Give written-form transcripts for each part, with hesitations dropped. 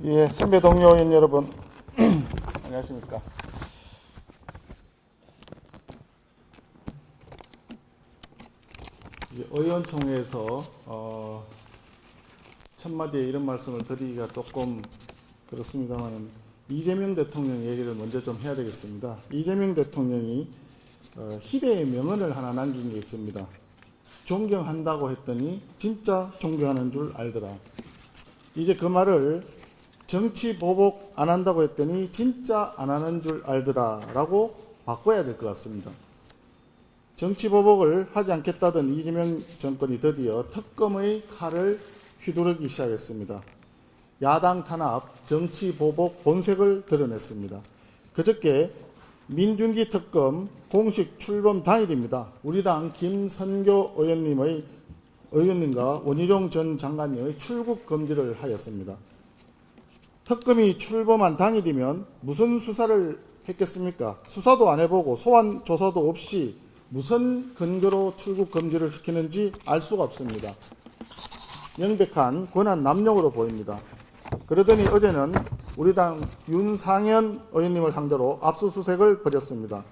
예, 선배 동료 의원 여러분, 안녕하십니까. 의원총회에서 첫마디에 이런 말씀을 드리기가 조금 그렇습니다만 이재명 대통령 얘기를 먼저 좀 해야 되겠습니다. 이재명 대통령이 희대의 명언을 하나 남긴 게 있습니다. 존경한다고 했더니 진짜 존경하는 줄 알더라. 이제 그 말을 정치 보복 안 한다고 했더니 진짜 안 하는 줄 알더라 라고 바꿔야 될 것 같습니다. 정치 보복을 하지 않겠다던 이재명 정권이 드디어 특검의 칼을 휘두르기 시작했습니다. 야당 탄압, 정치 보복 본색을 드러냈습니다. 그저께 민중기 특검 공식 출범 당일입니다. 우리 당 김선교 의원님과 원희룡 전 장관님의 출국 금지를 하였습니다. 특검이 출범한 당일이면 무슨 수사를 했겠습니까? 수사도 안 해보고 소환 조사도 없이 무슨 근거로 출국 금지를 시키는지 알 수가 없습니다. 명백한 권한 남용으로 보입니다. 그러더니 어제는 우리 당 윤상현 의원님을 상대로 압수수색을 벌였습니다.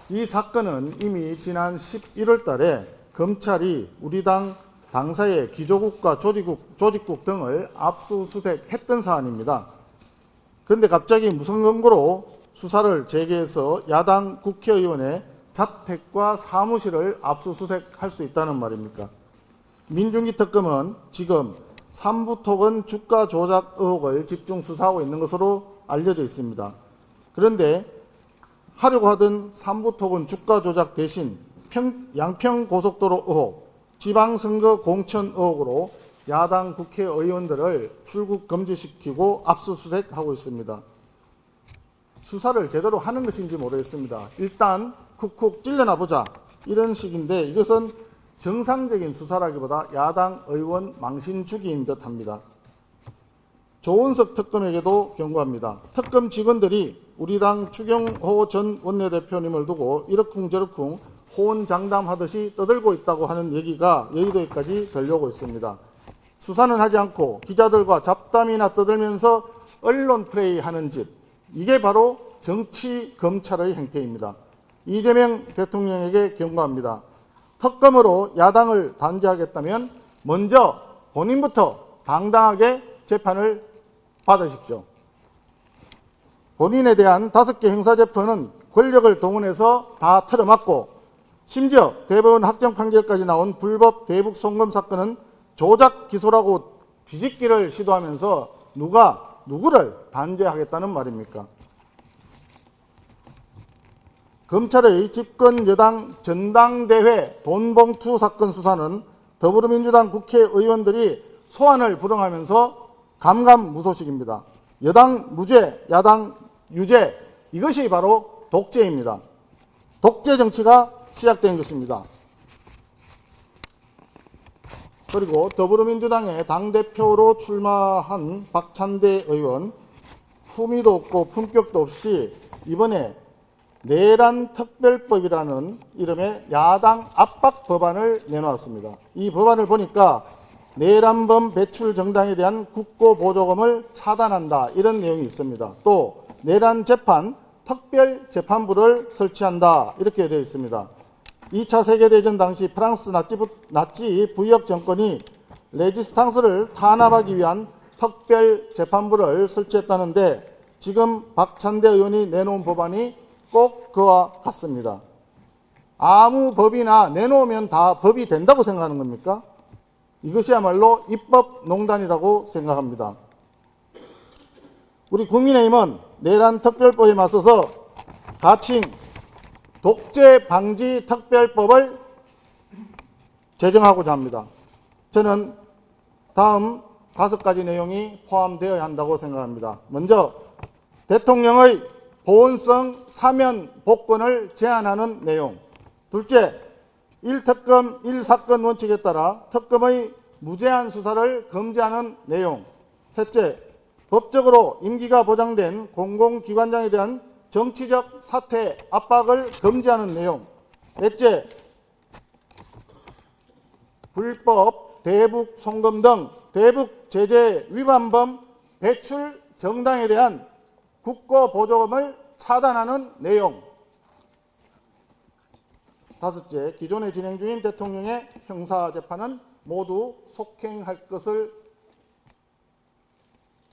이 사건은 이미 지난 11월 달에 검찰이 우리 당 당사의 기조국과 조직국 등을 압수수색했던 사안입니다. 그런데 갑자기 무슨 근거로 수사를 재개해서 야당 국회의원의 자택과 사무실을 압수수색할 수 있다는 말입니까? 민중기 특검은 지금 삼부토건 주가 조작 의혹을 집중 수사하고 있는 것으로 알려져 있습니다. 그런데 하려고 하던 삼부토건 주가 조작 대신 양평고속도로 의혹, 지방선거 공천 의혹으로 야당 국회의원들을 출국 금지시키고 압수수색하고 있습니다. 수사를 제대로 하는 것인지 모르겠습니다. 일단 쿡쿡 찔러나 보자 이런 식인데 이것은 정상적인 수사라기보다 야당 의원 망신주기인 듯합니다. 조은석 특검에게도 경고합니다. 특검 직원들이 우리 당 추경호 전 원내대표님을 두고 이러쿵저러쿵 호언장담하듯이 떠들고 있다고 하는 얘기가 여의도에까지 들려오고 있습니다. 수사는 하지 않고 기자들과 잡담이나 떠들면서 언론 플레이하는 짓, 이게 바로 정치 검찰의 행태입니다. 이재명 대통령에게 경고합니다. 특검으로 야당을 단죄하겠다면 먼저 본인부터 당당하게 재판을 받으십시오. 본인에 대한 5개 형사재판은 권력을 동원해서 다 틀어막고 심지어 대법원 확정 판결까지 나온 불법 대북 송금 사건은 조작 기소라고 뒤집기를 시도하면서 누가 누구를 단죄하겠다는 말입니까? 검찰의 집권 여당 전당대회 돈봉투 사건 수사는 더불어민주당 국회의원들이 소환을 불응하면서 감감무소식입니다. 여당 무죄, 야당 유죄, 이것이 바로 독재입니다. 독재 정치가 시작된 것입니다. 그리고 더불어민주당의 당대표로 출마한 박찬대 의원, 품위도 없고 품격도 없이 이번에 내란 특별법이라는 이름의 야당 압박 법안을 내놓았습니다. 이 법안을 보니까 내란범 배출 정당에 대한 국고 보조금을 차단한다 이런 내용이 있습니다. 또 내란 재판 특별재판부를 설치한다 이렇게 되어 있습니다. 2차 세계대전 당시 프랑스 나치 부역 정권이 레지스탕스를 탄압하기 위한 특별재판부를 설치했다는데 지금 박찬대 의원이 내놓은 법안이 꼭 그와 같습니다. 아무 법이나 내놓으면 다 법이 된다고 생각하는 겁니까? 이것이야말로 입법농단이라고 생각합니다. 우리 국민의힘은 내란 특별법에 맞서서 가칭 독재 방지 특별법을 제정하고자 합니다. 저는 다음 5가지 내용이 포함되어야 한다고 생각합니다. 먼저 대통령의 보훈성 사면 복권을 제한하는 내용. 둘째, 1특검 1사건 원칙에 따라 특검의 무제한 수사를 금지하는 내용. 셋째, 법적으로 임기가 보장된 공공기관장에 대한 정치적 사퇴 압박을 금지하는 내용. 넷째, 불법 대북 송금 등 대북 제재 위반범 배출 정당에 대한 국고 보조금을 차단하는 내용. 다섯째, 기존에 진행 중인 대통령의 형사재판은 모두 속행할 것을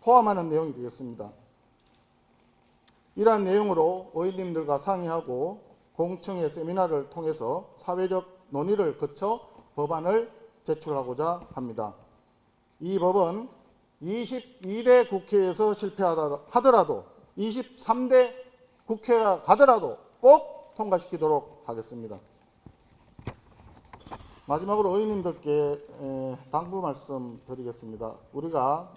포함하는 내용이 되겠습니다. 이러한 내용으로 의원님들과 상의하고 공청회 세미나를 통해서 사회적 논의를 거쳐 법안을 제출하고자 합니다. 이 법은 22대 국회에서 실패하더라도 23대 국회가 가더라도 꼭 통과시키도록 하겠습니다. 마지막으로 의원님들께 당부 말씀 드리겠습니다. 우리가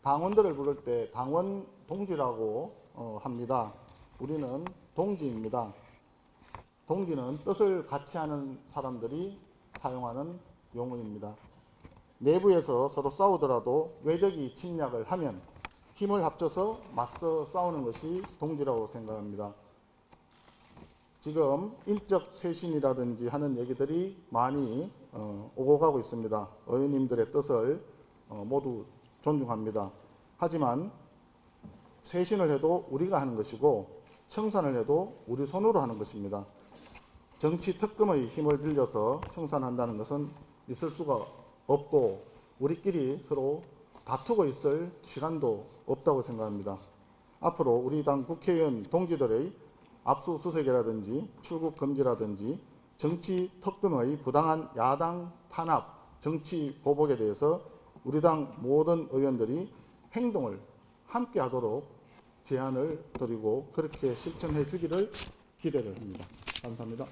당원들을 부를 때 당원 동지라고 합니다. 우리는 동지입니다. 동지는 뜻을 같이 하는 사람들이 사용하는 용어입니다. 내부에서 서로 싸우더라도 외적이 침략을 하면 힘을 합쳐서 맞서 싸우는 것이 동지라고 생각합니다. 지금 인적 쇄신이라든지 하는 얘기들이 많이 오고 가고 있습니다. 의원님들의 뜻을 모두 존중합니다. 하지만 쇄신을 해도 우리가 하는 것이고 청산을 해도 우리 손으로 하는 것입니다. 정치 특검의 힘을 빌려서 청산한다는 것은 있을 수가 없고 우리끼리 서로 다투고 있을 시간도 없다고 생각합니다. 앞으로 우리 당 국회의원 동지들의 압수수색이라든지 출국 금지라든지 정치 특검의 부당한 야당 탄압, 정치 보복에 대해서 우리 당 모든 의원들이 행동을 함께 하도록 제안을 드리고 그렇게 실천해 주기를 기대를 합니다. 감사합니다.